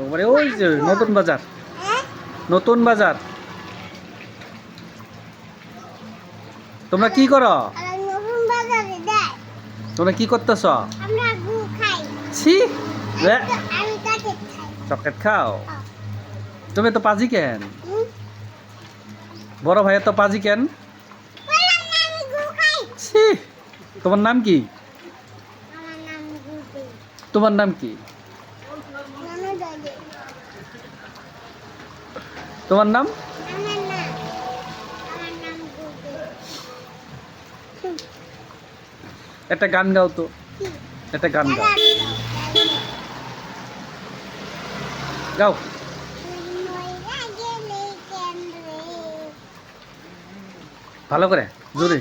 ওবারে ওই যে নতুন বাজার, নতুন বাজার। তোমরা কি করো? তোমরা কি করতেছ? ছি, চকলেট খাও? তুমি তো পাজি কেন? বড় ভাইয়া তো পাজি কেন? ছি, তোমার নাম কি? তোমার নাম কি? তোমার নাম? একটা গান গাও তো, একটা গান গাও, গাও। ভালো করে জোরে।